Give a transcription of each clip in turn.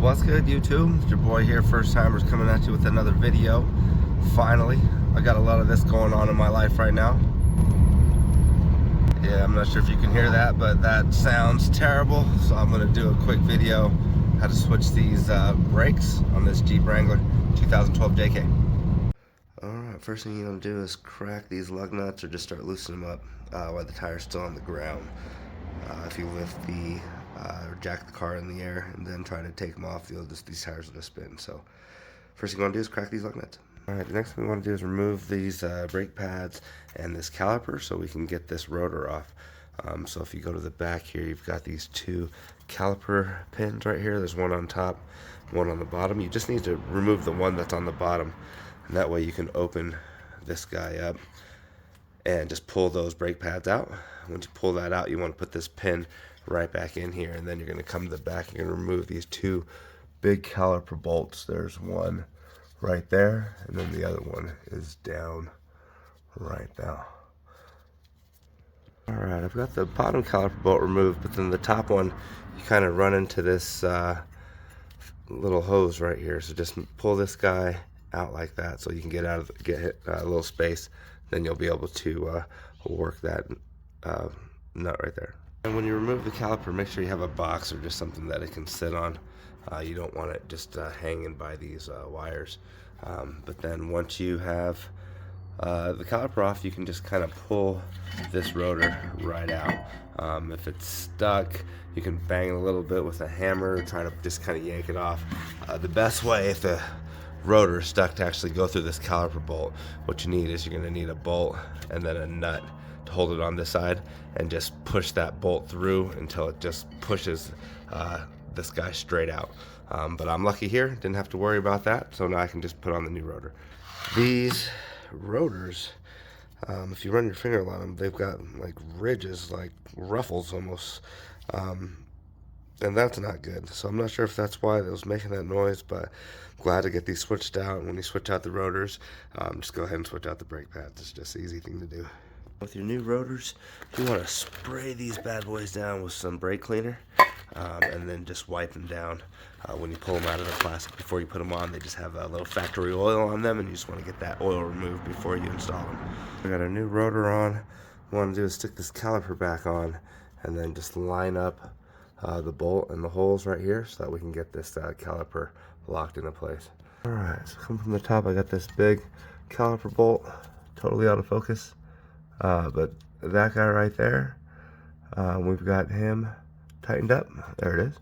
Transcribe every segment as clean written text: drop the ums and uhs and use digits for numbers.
What's good, YouTube? It's your boy here, First Timers, coming at you with another video. Finally, I got a lot of this going on in my life right now. Yeah, I'm not sure if you can hear that, but that sounds terrible. So I'm going to do a quick video how to switch these brakes on this Jeep Wrangler 2012 JK. Alright, first thing you're going to do is crack these lug nuts or just start loosening them up while the tire's still on the ground. If you lift the or jack the car in the air and then try to take them off, these tires will just spin. So first thing you want to do is crack these lug nuts. Alright, the next thing we want to do is remove these brake pads and this caliper so we can get this rotor off. So if you go to the back here, you've got these two caliper pins right here. There's one on top, one on the bottom. You just need to remove the one that's on the bottom, and that way you can open this guy up and just pull those brake pads out. Once you pull that out, you want to put this pin right back in here, and then you're going to come to the back. You're going to remove these two big caliper bolts. There's one right there, and then the other one is down right now. Alright, I've got the bottom caliper bolt removed, but then the top one, you kind of run into this little hose right here. So just pull this guy out like that so you can get a little space. Then you'll be able to work that nut right there. And when you remove the caliper, make sure you have a box or just something that it can sit on. You don't want it just hanging by these wires. But then once you have the caliper off, you can just kind of pull this rotor right out. If it's stuck, you can bang it a little bit with a hammer, try to just kind of yank it off. The best way, if the rotor is stuck, to actually go through this caliper bolt, what you need is you're going to need a bolt and then a nut to hold it on this side, and just push that bolt through until it just pushes this guy straight out. But I'm lucky here, didn't have to worry about that, so now I can just put on the new rotor. These rotors, if you run your finger on them, they've got like ridges, like ruffles almost, and that's not good. So I'm not sure if that's why it was making that noise, but I'm glad to get these switched out. And when you switch out the rotors, just go ahead and switch out the brake pads. It's just an easy thing to do. With your new rotors, you want to spray these bad boys down with some brake cleaner, and then just wipe them down. When you pull them out of the plastic, before you put them on, they just have a little factory oil on them, and you just want to get that oil removed before you install them. We got our new rotor on. What we want to do is stick this caliper back on, and then just line up the bolt and the holes right here so that we can get this caliper locked into place. Alright, so come from the top, I got this big caliper bolt, totally out of focus. But that guy right there, we've got him tightened up. There it is.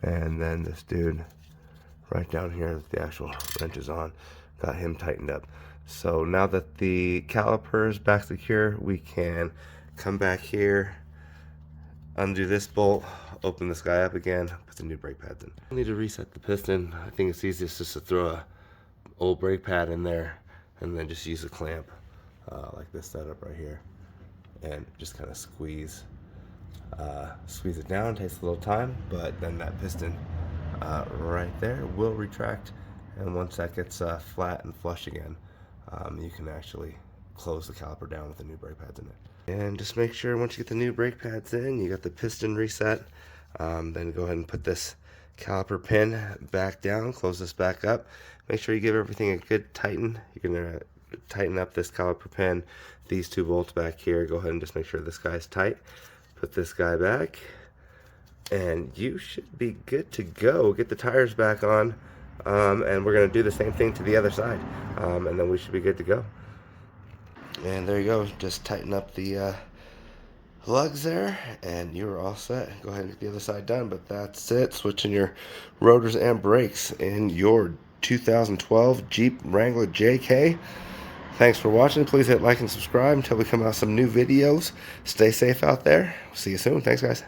And then this dude right down here with the actual wrench is on, got him tightened up. So now that the caliper is back secure, we can come back here, undo this bolt, open this guy up again, put the new brake pads in. I need to reset the piston. I think it's easiest just to throw a old brake pad in there and then just use a clamp. Like this setup right here, and just kind of squeeze it down. Takes a little time, but then that piston right there will retract, and once that gets flat and flush again, you can actually close the caliper down with the new brake pads in it. And just make sure once you get the new brake pads in, you got the piston reset, then go ahead and put this caliper pin back down, close this back up, make sure you give everything a good tighten. You're gonna tighten up this caliper pin, these two bolts back here. Go ahead and just make sure this guy's tight. Put this guy back, and you should be good to go. Get the tires back on, and we're going to do the same thing to the other side, and then we should be good to go. And there you go. Just tighten up the lugs there, and you're all set. Go ahead and get the other side done, but that's it. Switching your rotors and brakes in your 2012 Jeep Wrangler JK. Thanks for watching. Please hit like and subscribe until we come out with some new videos. Stay safe out there. See you soon. Thanks, guys.